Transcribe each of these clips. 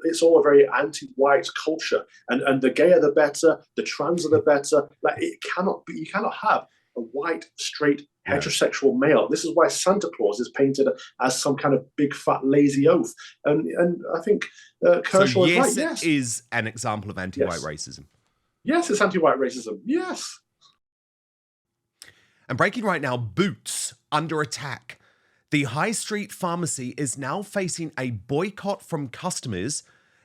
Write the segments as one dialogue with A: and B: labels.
A: it's all a very anti-white culture, and the gayer the better, the trans are the better. Like, it cannot be. You cannot have a white, straight, heterosexual male. This is why Santa Claus is painted as some kind of big, fat, lazy oaf. And I think Kershaw is right. Yes,
B: it is an example of anti-white racism.
A: Yes, it's anti-white racism. Yes.
B: And breaking right now, Boots under attack. The high street pharmacy is now facing a boycott from customers,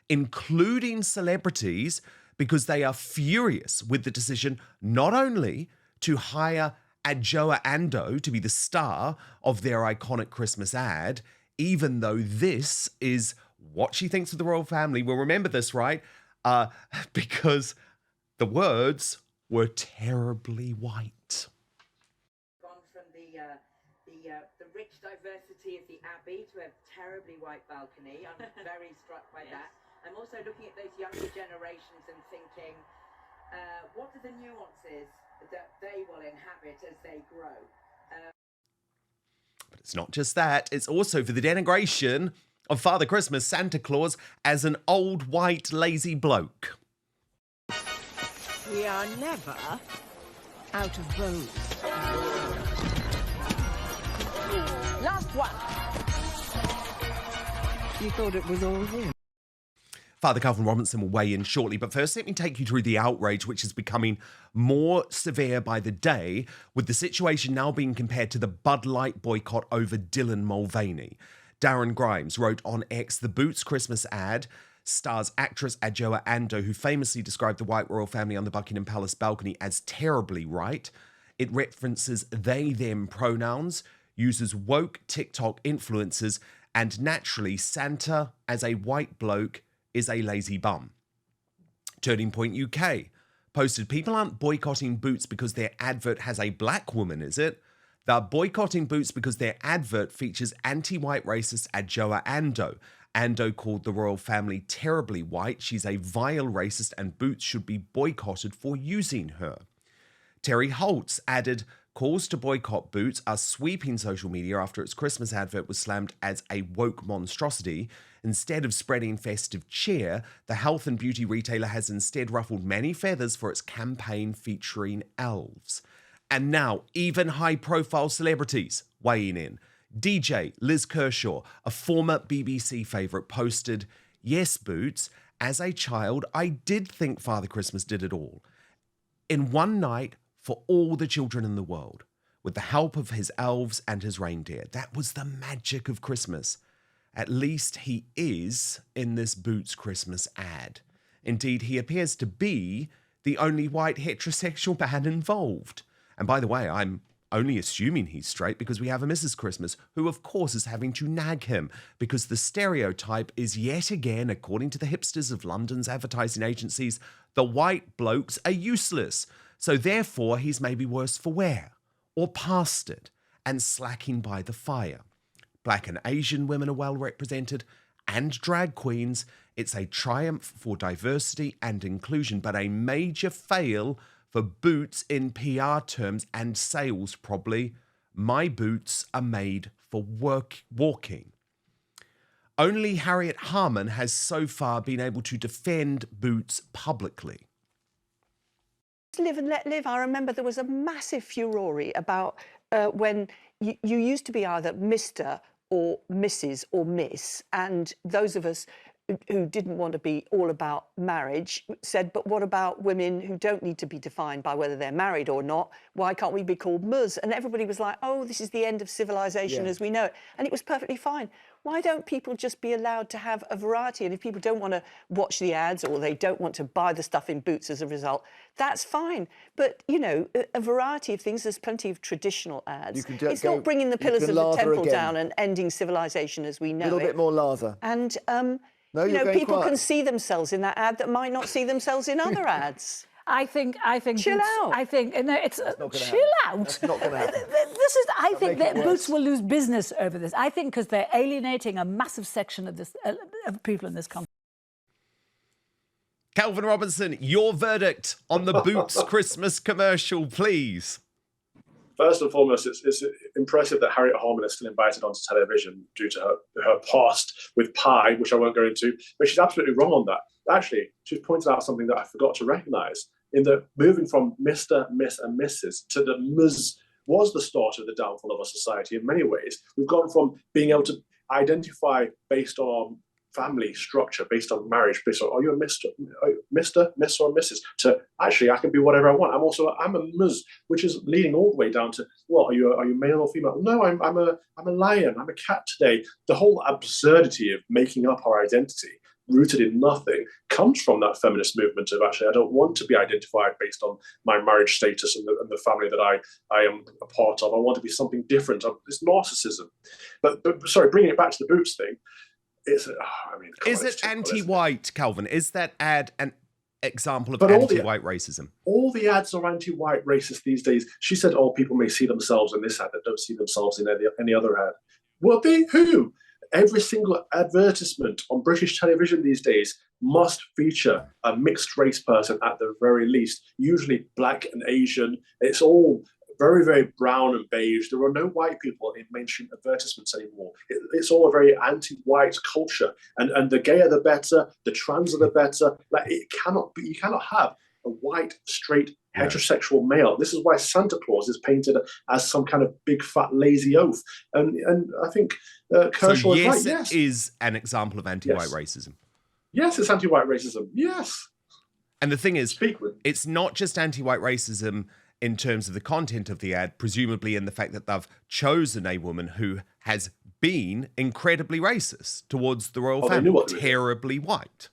B: including celebrities, because they are furious with the decision not only to hire Adjoa Andoh to be the star of their iconic Christmas ad, even though this is what she thinks of the royal family. We'll remember this, right? Because the words were terribly white.
C: Gone from the rich diversity of the Abbey to a terribly white balcony. I'm very struck by that. I'm also looking at those younger generations and thinking, what are the nuances that they will inhabit as they grow?
B: But it's not just that. It's also for the denigration of Father Christmas, Santa Claus, as an old, white, lazy bloke.
D: We are never out of bones. Last one. You thought it was all him.
B: Father Calvin Robinson will weigh in shortly, but first let me take you through the outrage which is becoming more severe by the day, with the situation now being compared to the Bud Light boycott over Dylan Mulvaney. Darren Grimes wrote on X, the Boots Christmas ad stars actress Adjoa Andoh, who famously described the white royal family on the Buckingham Palace balcony as terribly right. It references they-them pronouns, uses woke TikTok influencers, and naturally Santa, as a white bloke, is a lazy bum. Turning Point UK posted, people aren't boycotting Boots because their advert has a black woman, is it? They're boycotting Boots because their advert features anti-white racist Adjoa Andoh. Andoh called the royal family terribly white. She's a vile racist and Boots should be boycotted for using her. Terry Holtz added, calls to boycott Boots are sweeping social media after its Christmas advert was slammed as a woke monstrosity. Instead of spreading festive cheer, the health and beauty retailer has instead ruffled many feathers for its campaign featuring elves. And now, even high-profile celebrities weighing in. DJ Liz Kershaw, a former BBC favourite, posted, yes, Boots, as a child, I did think Father Christmas did it all. In one night, for all the children in the world, with the help of his elves and his reindeer. That was the magic of Christmas. At least he is in this Boots Christmas ad. Indeed, he appears to be the only white heterosexual man involved. And by the way, I'm only assuming he's straight because we have a Mrs. Christmas, who of course is having to nag him because the stereotype is yet again, according to the hipsters of London's advertising agencies, the white blokes are useless. So therefore, he's maybe worse for wear, or past it, and slacking by the fire. Black and Asian women are well represented, and drag queens. It's a triumph for diversity and inclusion, but a major fail for Boots in PR terms and sales probably. My boots are made for walking. Only Harriet Harman has so far been able to defend Boots publicly.
E: Live and let live. I remember there was a massive furore about when you used to be either Mr. or Mrs. or Miss, and those of us who didn't want to be all about marriage said, but what about women who don't need to be defined by whether they're married or not? Why can't we be called Ms? And everybody was like, oh, this is the end of civilization as we know it. And it was perfectly fine. Why don't people just be allowed to have a variety? And if people don't want to watch the ads or they don't want to buy the stuff in Boots as a result, that's fine. But, you know, a variety of things. There's plenty of traditional ads. It's not bringing the pillars of the temple down and ending civilization as we know it.
F: A little bit more lather.
E: And,
F: no,
E: you know, people
F: quiet.
E: can see themselves in that ad that might not see themselves in other ads.
G: I think.
E: Chill
G: Boots,
E: out.
G: I think no, it's chill out.
F: That's not going to happen.
G: This is. I think that
F: it
G: Boots will lose business over this. I think because they're alienating a massive section of this of people in this country.
B: Calvin Robinson, your verdict on the Boots Christmas commercial, please.
A: First and foremost, it's impressive that Harriet Harman is still invited onto television due to her past with pie, which I won't go into. But she's absolutely wrong on that. Actually, she's pointed out something that I forgot to recognise, in that moving from Mr., Miss and Mrs. to the Ms. was the start of the downfall of our society in many ways. We've gone from being able to identify based on family structure, based on marriage, based on, are you a Mr., Miss or Mrs., to actually I can be whatever I want. I'm a Ms, which is leading all the way down to, well, are you male or female? No, I'm a lion, I'm a cat today. The whole absurdity of making up our identity rooted in nothing comes from that feminist movement of actually I don't want to be identified based on my marriage status and the family that I am a part of. I want to be something different. It's narcissism. But sorry, bringing it back to the boots thing, is it
B: anti-white, Calvin? Is that ad an example of anti-white racism?
A: All the ads are anti-white racist these days. She said, "Oh, people may see themselves in this ad that don't see themselves in any other ad." Well, who? Every single advertisement on British television these days must feature a mixed race person at the very least, usually black and Asian. It's all very, very brown and beige. There are no white people in mainstream advertisements anymore. It's all a very anti-white culture. And the gayer the better, the transer the better. Like you cannot have a white, straight, heterosexual male. This is why Santa Claus is painted as some kind of big, fat, lazy oath. And I think Kershaw is right.
B: Yes, it is an example of anti-white racism.
A: Yes, it's anti-white racism. Yes.
B: And the thing is, it's not just anti-white racism in terms of the content of the ad, presumably in the fact that they've chosen a woman who has been incredibly racist towards the royal family, terribly white.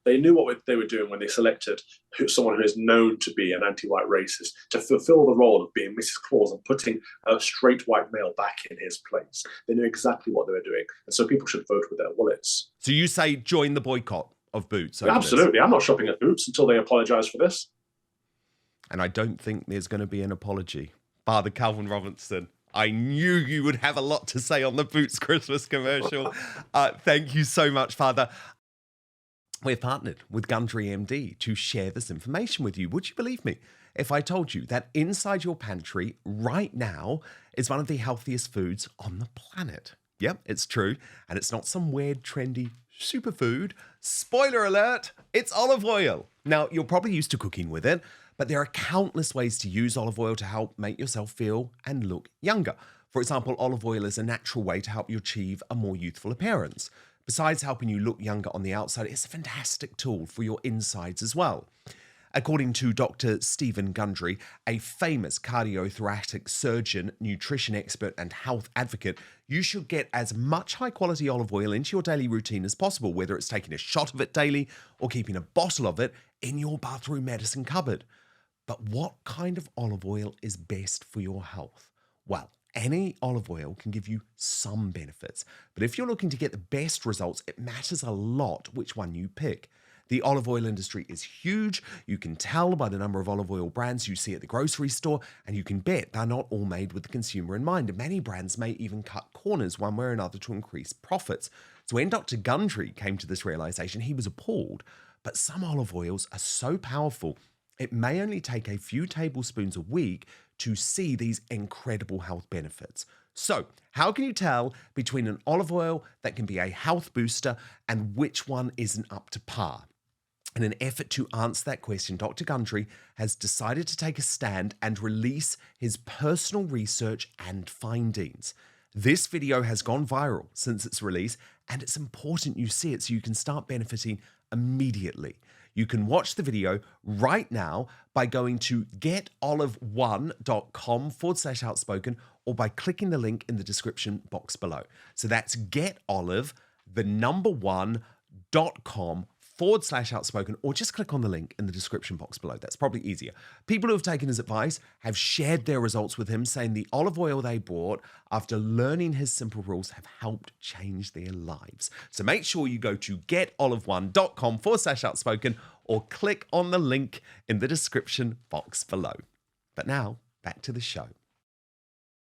A: They knew what they were doing when they selected someone who is known to be an anti-white racist to fulfill the role of being Mrs. Claus and putting a straight white male back in his place. They knew exactly what they were doing. And so people should vote with their wallets.
B: So you say join the boycott of Boots?
A: Absolutely. I'm not shopping at Boots until they apologise for this.
B: And I don't think there's going to be an apology. Father Calvin Robinson, I knew you would have a lot to say on the Boots Christmas commercial. Thank you so much, Father. We're partnered with Gundry MD to share this information with you. Would you believe me if I told you that inside your pantry right now is one of the healthiest foods on the planet? Yep, it's true. And it's not some weird, trendy superfood. Spoiler alert, it's olive oil. Now, you're probably used to cooking with it, but there are countless ways to use olive oil to help make yourself feel and look younger. For example, olive oil is a natural way to help you achieve a more youthful appearance. Besides helping you look younger on the outside, it's a fantastic tool for your insides as well. According to Dr. Stephen Gundry, a famous cardiothoracic surgeon, nutrition expert, and health advocate, you should get as much high-quality olive oil into your daily routine as possible, whether it's taking a shot of it daily or keeping a bottle of it in your bathroom medicine cupboard. But what kind of olive oil is best for your health? Well, any olive oil can give you some benefits, but if you're looking to get the best results, it matters a lot which one you pick. The olive oil industry is huge. You can tell by the number of olive oil brands you see at the grocery store, and you can bet they're not all made with the consumer in mind. And many brands may even cut corners one way or another to increase profits. So when Dr. Gundry came to this realization, he was appalled. But some olive oils are so powerful, it may only take a few tablespoons a week to see these incredible health benefits. So, how can you tell between an olive oil that can be a health booster and which one isn't up to par? In an effort to answer that question, Dr. Gundry has decided to take a stand and release his personal research and findings. This video has gone viral since its release, and it's important you see it so you can start benefiting immediately. You can watch the video right now by going to getolive1.com/outspoken or by clicking the link in the description box below. So that's getolive1.com/outspoken, or just click on the link in the description box below. That's probably easier. People who have taken his advice have shared their results with him, saying the olive oil they bought after learning his simple rules have helped change their lives. So make sure you go to getolive1.com/outspoken or click on the link in the description box below. But now, back to the show.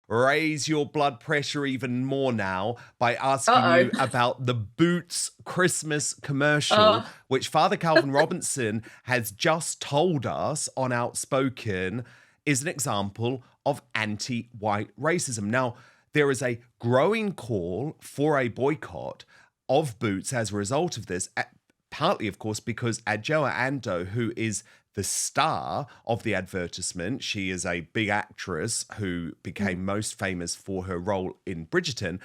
B: Raise your blood pressure even more now by asking you about the Boots Christmas commercial, which Father Calvin Robinson has just told us on Outspoken is an example of anti-white racism. Now, there is a growing call for a boycott of Boots as a result of this, partly, of course, because Adjoa Andoh, who is the star of the advertisement, she is a big actress who became most famous for her role in Bridgerton,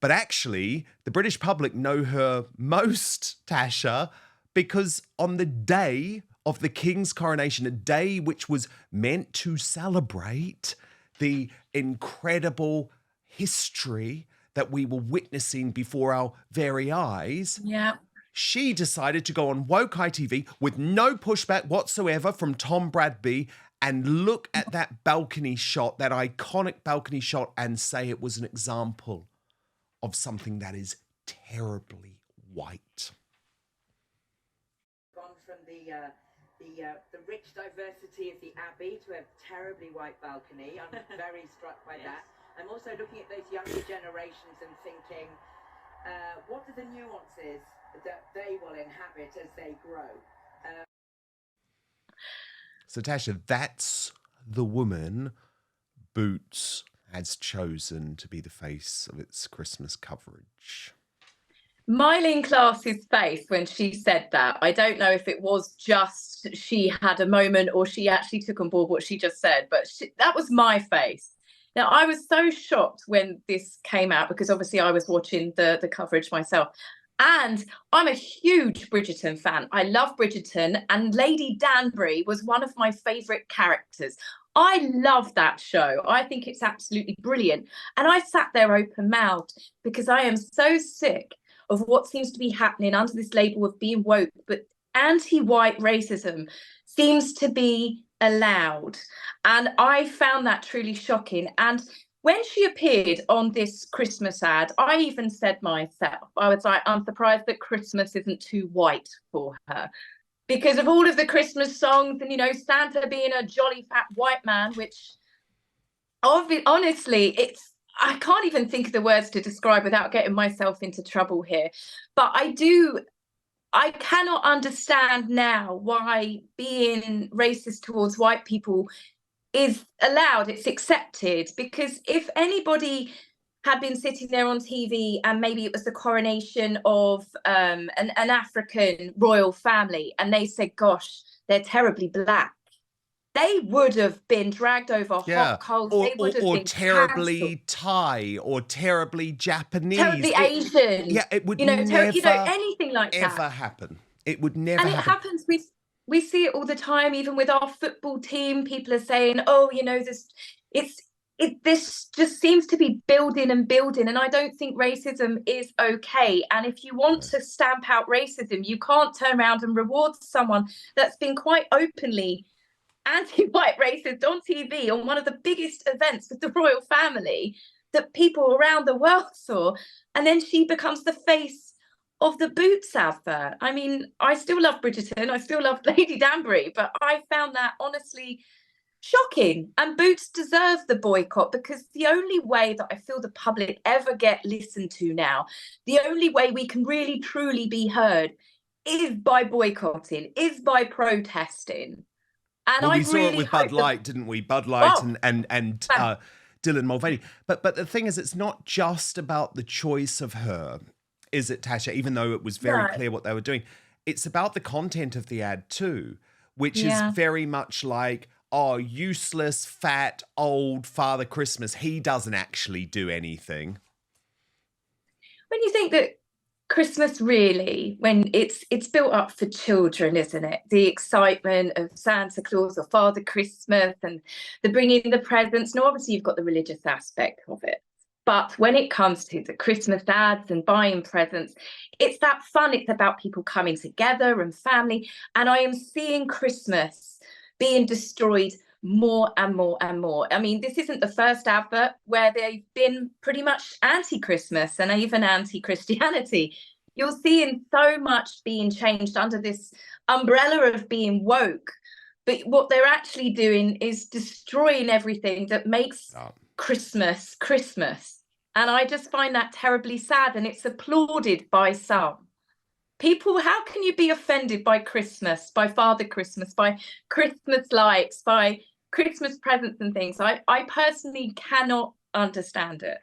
B: but actually, the British public know her most, Tasha, because on the day of the King's coronation, a day which was meant to celebrate the incredible history that we were witnessing before our very eyes, she decided to go on woke ITV with no pushback whatsoever from Tom Bradby and look at that balcony shot, that iconic balcony shot, and say it was an example of something that is terribly white.
C: Gone from the rich diversity of the Abbey to a terribly white balcony. I'm very struck by that. I'm also looking at those younger generations and thinking, what are the nuances that they will inhabit as they grow?
B: So, Tasha, that's the woman Boots has chosen to be the face of its Christmas coverage.
H: Myleene Klass's face when she said that, I don't know if it was just she had a moment or she actually took on board what she just said, but that was my face. Now, I was so shocked when this came out because obviously I was watching the coverage myself. And I'm a huge Bridgerton fan. I love Bridgerton, and Lady Danbury was one of my favourite characters. I love that show. I think it's absolutely brilliant. And I sat there open-mouthed because I am so sick of what seems to be happening under this label of being woke, but anti-white racism seems to be allowed. And I found that truly shocking. And when she appeared on this Christmas ad, I even said myself, I was like, I'm surprised that Christmas isn't too white for her. Because of all of the Christmas songs and, you know, Santa being a jolly fat white man, which honestly, I can't even think of the words to describe without getting myself into trouble here. But I cannot understand now why being racist towards white people is allowed, it's accepted. Because if anybody had been sitting there on TV and maybe it was the coronation of an African royal family and they said, gosh, they're terribly black, they would have been dragged over hot coals.
B: Or terribly Thai or terribly Japanese.
H: Terribly Asian.
B: Yeah, it would
H: never
B: anything
H: like that
B: ever happen. It would never happen.
H: And it happens we see it all the time, even with our football team. People are saying, oh, you know, this just seems to be building and building. And I don't think racism is okay. And if you want to stamp out racism, you can't turn around and reward someone that's been quite openly anti-white racist on TV on one of the biggest events with the royal family that people around the world saw. And then she becomes the face of the Boots advert. I mean, I still love Bridgerton, I still love Lady Danbury, but I found that honestly shocking. And Boots deserve the boycott, because the only way that I feel the public ever get listened to now, the only way we can really truly be heard is by boycotting, is by protesting. And
B: we saw it with Bud Light, didn't we? Bud Light and Dylan Mulvaney. But the thing is, it's not just about the choice of her, is it, Tasha? Even though it was very clear what they were doing, it's about the content of the ad too, which is very much like, oh, useless, fat, old Father Christmas. He doesn't actually do anything.
H: When you think that Christmas really, when it's built up for children, isn't it? The excitement of Santa Claus or Father Christmas and the bringing the presents. Now, obviously, you've got the religious aspect of it. But when it comes to the Christmas ads and buying presents, it's that fun. It's about people coming together and family. And I am seeing Christmas being destroyed more and more and more. I mean, this isn't the first advert where they've been pretty much anti-Christmas and even anti-Christianity. You're seeing so much being changed under this umbrella of being woke. But what they're actually doing is destroying everything that makes Christmas Christmas. And I just find that terribly sad, and it's applauded by some. People, how can you be offended by Christmas, by Father Christmas, by Christmas lights, by Christmas presents and things. I personally cannot understand it.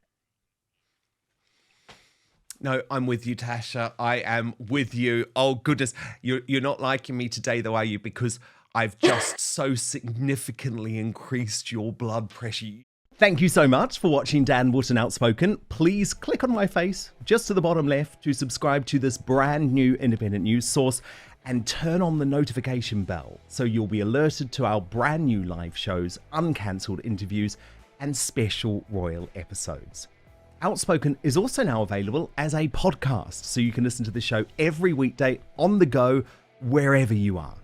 B: No, I'm with you, Tasha. I am with you. Oh, goodness. You're not liking me today, though, are you? Because I've just so significantly increased your blood pressure.
I: Thank you so much for watching Dan Wootton Outspoken. Please click on my face just to the bottom left to subscribe to this brand new independent news source and turn on the notification bell so you'll be alerted to our brand new live shows, uncancelled interviews, and special royal episodes. Outspoken is also now available as a podcast, so you can listen to the show every weekday on the go, wherever you are.